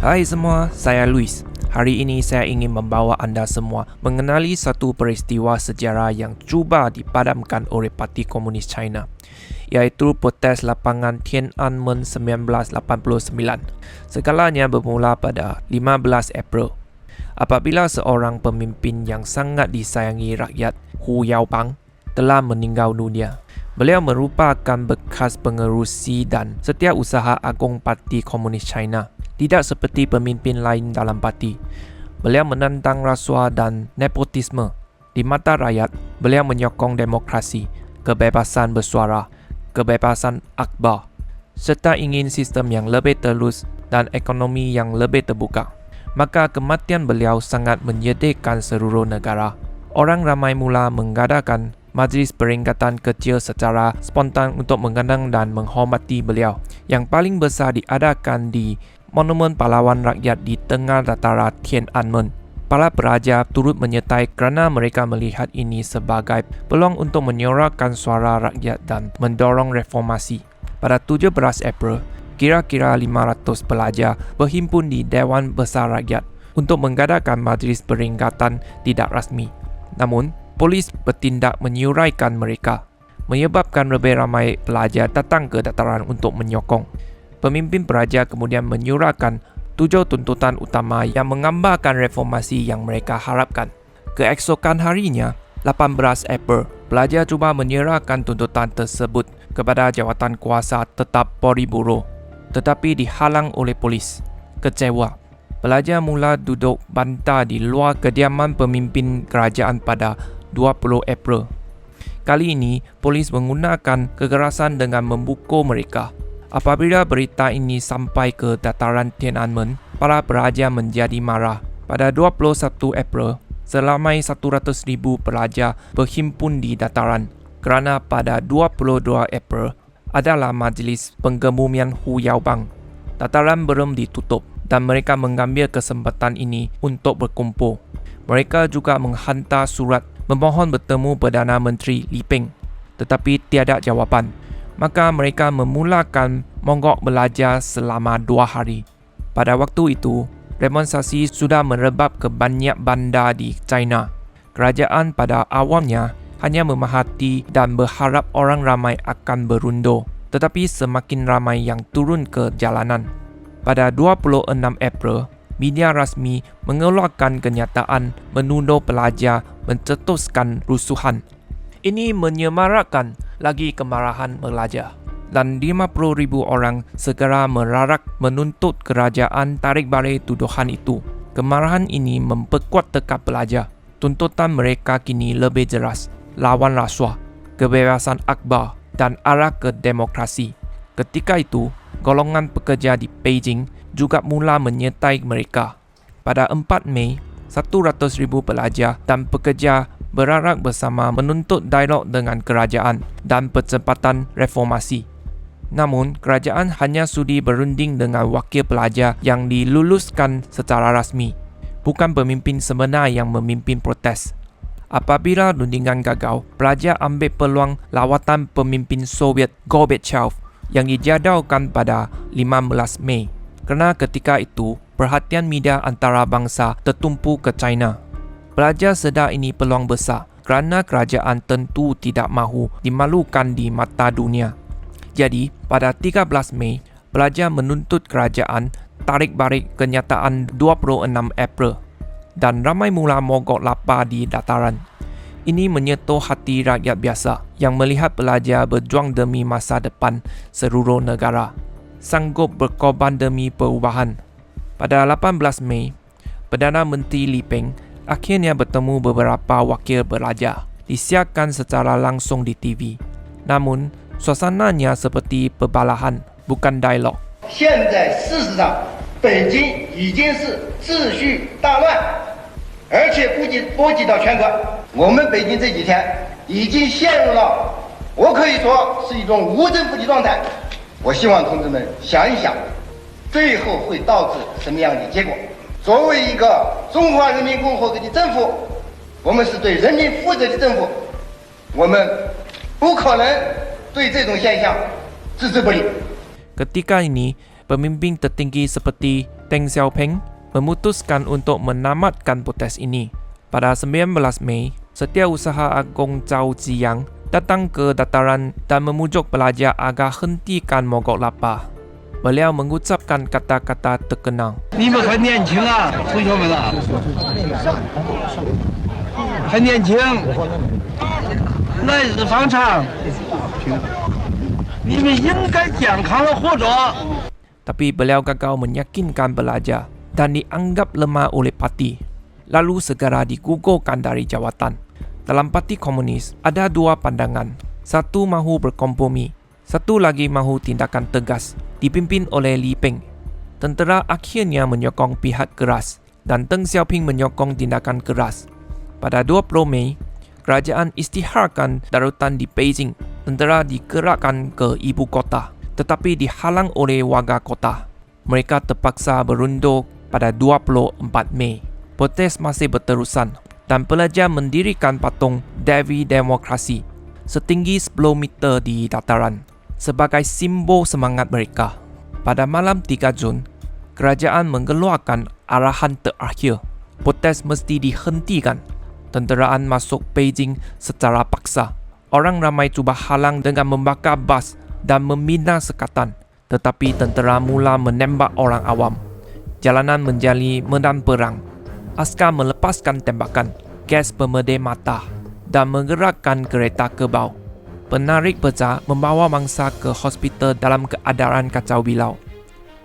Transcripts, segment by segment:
Hai semua, saya Luis. Hari ini saya ingin membawa anda semua mengenali satu peristiwa sejarah yang cuba dipadamkan oleh Parti Komunis China, iaitu protes lapangan Tiananmen 1989. Segalanya bermula pada 15 April, apabila seorang pemimpin yang sangat disayangi rakyat, Hu Yaobang, telah meninggal dunia. Beliau merupakan bekas pengerusi dan setiausaha agung Parti Komunis China. Tidak seperti pemimpin lain dalam parti, beliau menentang rasuah dan nepotisme. Di mata rakyat, beliau menyokong demokrasi, kebebasan bersuara, kebebasan akhbar, serta ingin sistem yang lebih telus dan ekonomi yang lebih terbuka. Maka kematian beliau sangat menyedihkan seluruh negara. Orang ramai mula mengadakan majlis peringatan kecil secara spontan untuk mengenang dan menghormati beliau. Yang paling besar diadakan di Monumen Pahlawan Rakyat di tengah dataran Tiananmen. Para peraja turut menyertai kerana mereka melihat ini sebagai peluang untuk menyuarakan suara rakyat dan mendorong reformasi. Pada 17 April, kira-kira 500 pelajar berhimpun di Dewan Besar Rakyat untuk mengadakan majlis peringatan tidak rasmi. Namun, polis bertindak menyuraikan mereka, menyebabkan lebih ramai pelajar datang ke dataran untuk menyokong. Pemimpin peraja kemudian menyuarakan 7 tuntutan utama yang menggambarkan reformasi yang mereka harapkan. Keesokan harinya, 18 April, pelajar cuba menyerahkan tuntutan tersebut kepada jawatan kuasa tetap Politburo, tetapi dihalang oleh polis. Kecewa, pelajar mula duduk bantar di luar kediaman pemimpin kerajaan pada 20 April. Kali ini, polis menggunakan kekerasan dengan membukul mereka. Apabila berita ini sampai ke dataran Tiananmen, para peraja menjadi marah. Pada 21 April, selamai 100,000 pelajar berhimpun di dataran kerana pada 22 April adalah majlis penggemumian Hu Yaobang. Dataran belum ditutup dan mereka mengambil kesempatan ini untuk berkumpul. Mereka juga menghantar surat memohon bertemu Perdana Menteri Li Peng, tetapi tiada jawapan. Maka mereka memulakan mogok belajar selama 2 hari. Pada waktu itu, demonstrasi sudah merebak ke banyak bandar di China. Kerajaan pada awalnya hanya memerhati dan berharap orang ramai akan berundur, tetapi semakin ramai yang turun ke jalanan. Pada 26 April, media rasmi mengeluarkan kenyataan menuduh pelajar mencetuskan rusuhan. Ini menyemarakkan lagi kemarahan pelajar, dan 50,000 orang segera merarak menuntut kerajaan tarik balik tuduhan itu. Kemarahan ini memperkuat tekad pelajar. Tuntutan mereka kini lebih jelas, lawan rasuah, kebebasan akhbar dan arah ke demokrasi. Ketika itu, golongan pekerja di Beijing juga mula menyertai mereka. Pada 4 Mei, 100,000 pelajar dan pekerja berarak bersama menuntut dialog dengan kerajaan dan percepatan reformasi. Namun, kerajaan hanya sudi berunding dengan wakil pelajar yang diluluskan secara rasmi, bukan pemimpin sebenar yang memimpin protes. Apabila rundingan gagal, pelajar ambil peluang lawatan pemimpin Soviet Gorbachev yang dijadualkan pada 15 Mei. Kerana ketika itu, perhatian media antarabangsa tertumpu ke China. Pelajar sedar ini peluang besar kerana kerajaan tentu tidak mahu dimalukan di mata dunia. Jadi, pada 13 Mei, pelajar menuntut kerajaan tarik balik kenyataan 26 April dan ramai mula mogok lapar di dataran. Ini menyentuh hati rakyat biasa yang melihat pelajar berjuang demi masa depan seluruh negara, sanggup berkorban demi perubahan. Pada 18 Mei, Perdana Menteri Li Peng akhirnya bertemu beberapa wakil pelajar, disiarkan secara langsung di TV. Namun, suasananya seperti perbalahan, bukan dialog. 现在事实上，北京已经是秩序大乱，而且波及到全国。我们北京这几天已经陷入了，我可以说是一种无政府的状态。我希望同志们想一想，最后会导致什么样的结果？作为一个中华人民共和国的政府，我们是对人民负责的政府，我们不可能对这种现象置之不理。 Ketika ini, pemimpin tertinggi seperti Deng Xiaoping memutuskan untuk menamatkan protes ini. Pada 19 Mei, Setiausaha Agung Zhao Ziyang datang ke dataran dan memujuk pelajar agar hentikan mogok lapar. Beliau mengucapkan kata-kata terkenal. 你们还年轻啊，同学们啊，还年轻，来日方长，你们应该健康的活着。 Tapi beliau gagal meyakinkan pelajar dan dianggap lemah oleh parti, lalu segera digugurkan dari jawatan. Dalam parti komunis ada dua pandangan. Satu mahu berkompromi, satu lagi mahu tindakan tegas, dipimpin oleh Li Peng. Tentera akhirnya menyokong pihak keras dan Deng Xiaoping menyokong tindakan keras. Pada 20 Mei, kerajaan isytiharkan darutan di Beijing. Tentera digerakkan ke ibu kota, tetapi dihalang oleh warga kota. Mereka terpaksa berundur pada 24 Mei. Protes masih berterusan dan pelajar mendirikan patung Dewi Demokrasi setinggi 10 meter di dataran sebagai simbol semangat mereka. Pada malam 3 Jun, kerajaan mengeluarkan arahan terakhir. Protes mesti dihentikan. Tenteraan masuk Beijing secara paksa. Orang ramai cuba halang dengan membakar bas dan membina sekatan, tetapi tentera mula menembak orang awam. Jalanan menjadi medan perang. Askar melepaskan tembakan, gas pemedih mata dan menggerakkan kereta kerbau. Penarik beca membawa mangsa ke hospital dalam keadaan kacau bilau.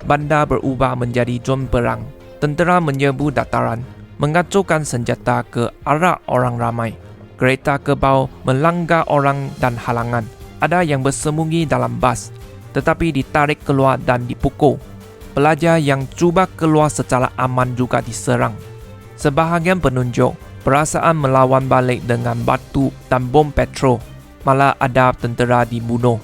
Bandar berubah menjadi zon perang. Tentera menyerbu dataran, mengacaukan senjata ke arah orang ramai. Kereta kerbau melanggar orang dan halangan. Ada yang bersembunyi dalam bas, tetapi ditarik keluar dan dipukul. Pelajar yang cuba keluar secara aman juga diserang. Sebahagian penunjuk perasaan melawan balik dengan batu dan bom petrol. Malah ada tentera dibunuh.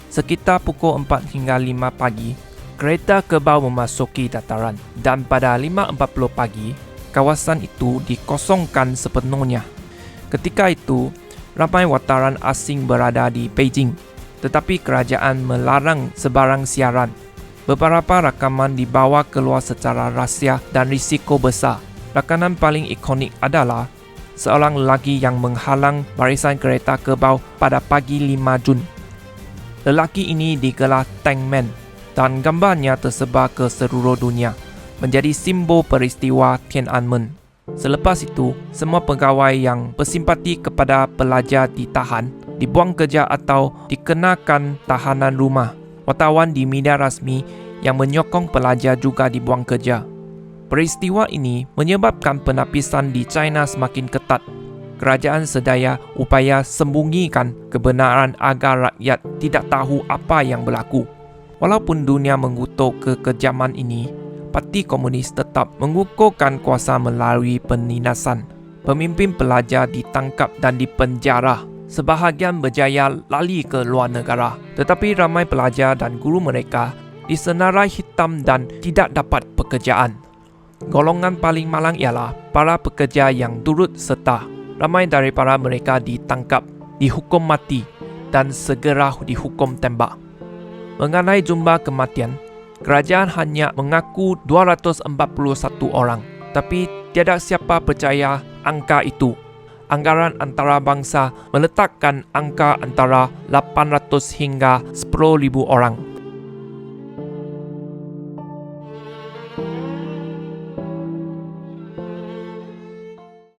Sekitar pukul 4 hingga 5 pagi, kereta kerbau memasuki dataran dan pada 5.40 pagi, kawasan itu dikosongkan sepenuhnya. Ketika itu, ramai wartawan asing berada di Beijing, tetapi kerajaan melarang sebarang siaran. Beberapa rakaman dibawa keluar secara rahsia dan risiko besar. Rakaman paling ikonik adalah seorang lelaki yang menghalang barisan kereta kerbau pada pagi 5 Jun. Lelaki ini digelar Tank Man dan gambarnya tersebar ke seluruh dunia, menjadi simbol peristiwa Tiananmen. Selepas itu, semua pegawai yang bersimpati kepada pelajar ditahan, dibuang kerja atau dikenakan tahanan rumah. Wartawan di media rasmi yang menyokong pelajar juga dibuang kerja. Peristiwa ini menyebabkan penapisan di China semakin ketat. Kerajaan sedaya upaya sembunyikan kebenaran agar rakyat tidak tahu apa yang berlaku. Walaupun dunia mengutuk kekejaman ini, Parti Komunis tetap mengukuhkan kuasa melalui penindasan. Pemimpin pelajar ditangkap dan dipenjara. Sebahagian berjaya lari ke luar negara, tetapi ramai pelajar dan guru mereka disenarai hitam dan tidak dapat pekerjaan. Golongan paling malang ialah para pekerja yang turut serta. Ramai daripada mereka ditangkap, dihukum mati dan segera dihukum tembak. Mengenai jumlah kematian, kerajaan hanya mengaku 241 orang, tapi tiada siapa percaya angka itu. Anggaran antarabangsa meletakkan angka antara 800 hingga 10,000 orang.